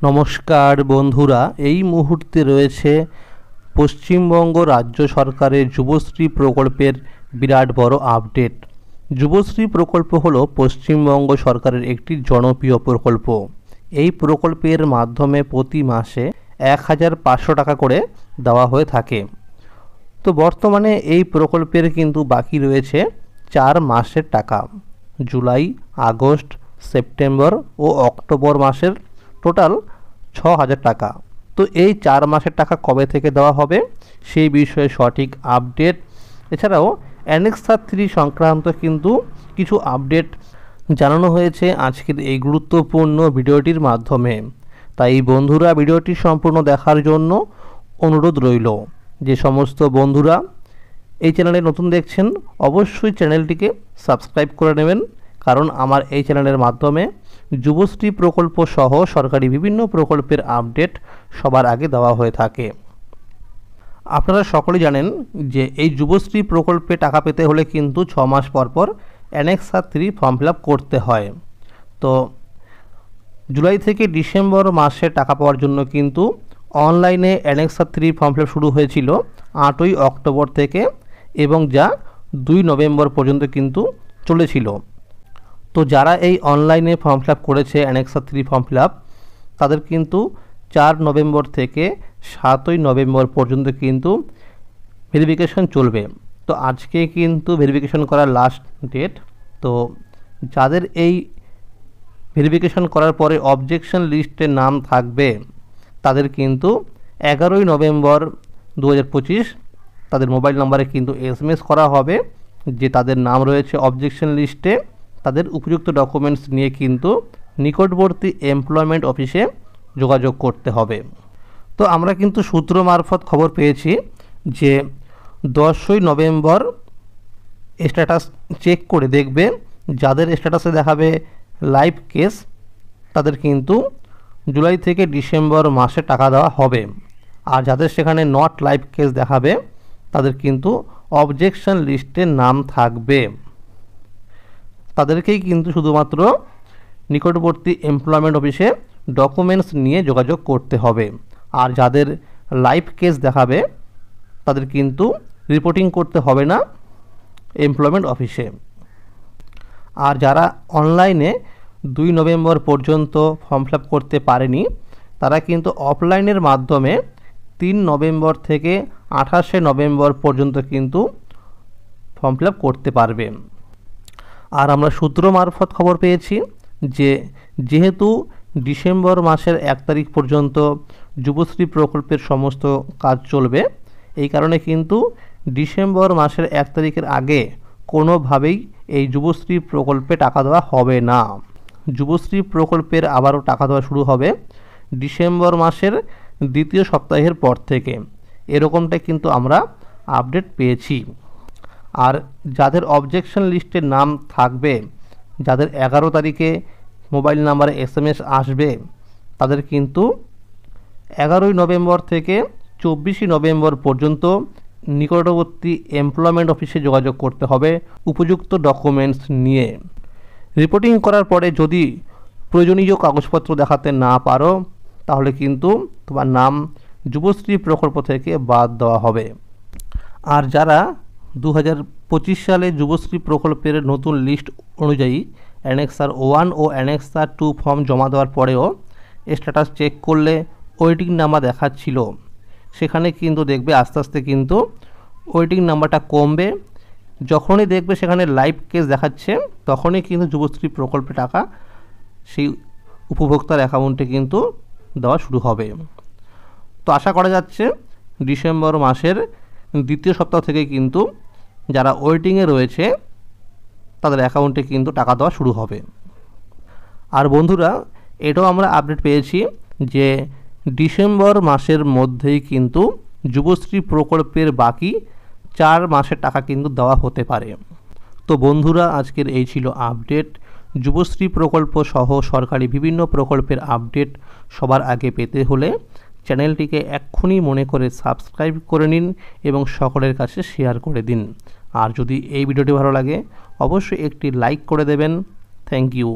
নমস্কার বন্ধুরা, এই মুহূর্তে রয়েছে পশ্চিমবঙ্গ রাজ্য সরকারের যুবশ্রী প্রকল্পের বিরাট বড় আপডেট। যুবশ্রী প্রকল্প হলো পশ্চিমবঙ্গ সরকারের একটি জনপ্রিয় প্রকল্প। এই প্রকল্পের মাধ্যমে প্রতি মাসে 1500 টাকা করে দেওয়া হয়ে থাকে। তো বর্তমানে এই প্রকল্পের কিন্তু বাকি রয়েছে 4 মাসের টাকা, জুলাই, আগস্ট, সেপ্টেম্বর ও অক্টোবর মাসের টোটাল 6000 টাকা। তো এই 4 মাসের টাকা কবে থেকে দেওয়া হবে সেই বিষয়ে সঠিক আপডেট, এছাড়াও অ্যানেক্সার 3 সংক্রান্ত কিন্তু কিছু আপডেট জানানো হয়েছে আজকের এই গুরুত্বপূর্ণ ভিডিওটির মাধ্যমে। তাই বন্ধুরা, ভিডিওটি সম্পূর্ণ দেখার জন্য অনুরোধ রইল। যে সমস্ত বন্ধুরা এই চ্যানেলে নতুন দেখছেন অবশ্যই চ্যানেলটিকে সাবস্ক্রাইব করে নেবেন, কারণ আমার এই চ্যানেলের মাধ্যমে যুবশ্রী প্রকল্প সহ সরকারি বিভিন্ন প্রকল্পের আপডেট সবার আগে দেওয়া হয়ে থাকে। আপনারা সকলেই জানেন যে এই যুবশ্রী প্রকল্পে টাকা পেতে হলে কিন্তু 6 মাস পর পর অ্যানেক্সার 3 ফর্ম ফিল আপ করতে হয়। তো জুলাই থেকে ডিসেম্বর মাসে টাকা পাওয়ার জন্য কিন্তু অনলাইনে অ্যানেক্সার 3 ফর্ম ফিল আপ শুরু হয়েছিল 8ই অক্টোবর থেকে, এবং যা 2 নভেম্বর পর্যন্ত কিন্তু চলেছিল। তো যারা এই অনলাইনে ফর্ম ফিল আপ করেছে অ্যানেক্সার 3 ফর্ম ফিল আপ, তাদের কিন্তু 4 নভেম্বর থেকে 7ই নভেম্বর পর্যন্ত কিন্তু ভেরিফিকেশন চলবে। তো আজকে কিন্তু ভেরিফিকেশন করার লাস্ট ডেট। তো যাদের এই ভেরিফিকেশন করার পরে অবজেকশন লিস্টে নাম থাকবে, তাদের কিন্তু 11ই নভেম্বর 2025 তাদের মোবাইল নম্বরে কিন্তু SMS করা হবে যে তাদের নাম রয়েছে অবজেকশন লিস্টে। তাদের উপযুক্ত ডকুমেন্টস নিয়ে কিন্তু নিকটবর্তী এমপ্লয়মেন্ট অফিসে যোগাযোগ করতে হবে। তো আমরা কিন্তু সূত্র মারফত খবর পেয়েছি যে 10ই নভেম্বর স্ট্যাটাস চেক করে দেখবে, যাদের স্ট্যাটাসে দেখাবে লাইভ কেস তাদের কিন্তু জুলাই থেকে ডিসেম্বর মাসে টাকা দেওয়া হবে, আর যাদের সেখানে নট লাইভ কেস দেখাবে তাদের কিন্তু অবজেকশন লিস্টে নাম থাকবে। তাদেরকেই কিন্তু শুধুমাত্র নিকটবর্তী এমপ্লয়মেন্ট অফিসে ডকুমেন্টস নিয়ে যোগাযোগ করতে হবে, আর যাদের লাইভ কেস দেখাবে তাদের কিন্তু রিপোর্টিং করতে হবে না এমপ্লয়মেন্ট অফিসে। আর যারা অনলাইনে 2 নভেম্বর পর্যন্ত ফর্ম ফিল আপ করতে পারেনি, তারা কিন্তু অফলাইনের মাধ্যমে 3 নভেম্বর থেকে 28শে নভেম্বর পর্যন্ত কিন্তু ফর্ম ফিল আপ করতে পারবে। আর আমরা সূত্র মারফত খবর পেয়েছি যে যেহেতু ডিসেম্বর মাসের 1 তারিখ পর্যন্ত যুবশ্রী প্রকল্পের সমস্ত কাজ চলবে, এই কারণে কিন্তু ডিসেম্বর মাসের 1 তারিখের আগে কোনোভাবেই এই যুবশ্রী প্রকল্পে টাকা দেওয়া হবে না। যুবশ্রী প্রকল্পের আবারও টাকা দেওয়া শুরু হবে ডিসেম্বর মাসের 2য় সপ্তাহের পর থেকে, এরকমটা কিন্তু আমরা আপডেট পেয়েছি। আর যাদের অবজেকশন লিস্টে নাম থাকবে, যাদের 11 তারিখে মোবাইল নাম্বারে SMS আসবে, তাদের কিন্তু 11ই নভেম্বর থেকে 24শে নভেম্বর পর্যন্ত নিকটবর্তী এমপ্লয়মেন্ট অফিসে যোগাযোগ করতে হবে উপযুক্ত ডকুমেন্টস নিয়ে। রিপোর্টিং করার পরে যদি প্রয়োজনীয় কাগজপত্র দেখাতে না পারো, তাহলে কিন্তু তোমার নাম যুবশ্রী প্রকল্প থেকে বাদ দেওয়া হবে। আর যারা 2025 সালে যুবশ্রী প্রকল্পের নতুন লিস্ট অনুযায়ী অ্যানেক্সার 1 ও অ্যানেক্সার 2 ফর্ম জমা দেওয়ার পরেও স্ট্যাটাস চেক করলে ওয়েটিং নাম্বার দেখাচ্ছিল, সেখানে কিন্তু দেখবে আস্তে আস্তে কিন্তু ওয়েটিং নাম্বারটা কমবে। যখনই দেখবে সেখানে লাইভ কেস দেখাচ্ছে, তখনই কিন্তু যুবশ্রী প্রকল্পে টাকা সেই উপভোক্তার অ্যাকাউন্টে কিন্তু দেওয়া শুরু হবে। তো আশা করা যাচ্ছে ডিসেম্বর মাসের 2য় সপ্তাহ থেকে কিন্তু যারা ওয়েটিংয়ে রয়েছে তাদের অ্যাকাউন্টে কিন্তু টাকা দেওয়া শুরু হবে। আর বন্ধুরা, এটাও আমরা আপডেট পেয়েছি যে ডিসেম্বর মাসের মধ্যেই কিন্তু যুবশ্রী প্রকল্পের বাকি 4 মাসের টাকা কিন্তু দেওয়া হতে পারে। তো বন্ধুরা, আজকের এই ছিল আপডেট। যুবশ্রী প্রকল্প সহ সরকারি বিভিন্ন প্রকল্পের আপডেট সবার আগে পেতে হলে চ্যানেলটিকে এক্ষুনি মনে করে সাবস্ক্রাইব করে নিন এবং সকলের কাছে শেয়ার করে দিন। আর যদি এই ভিডিওটি ভালো লাগে অবশ্যই একটি লাইক করে দেবেন। Thank you.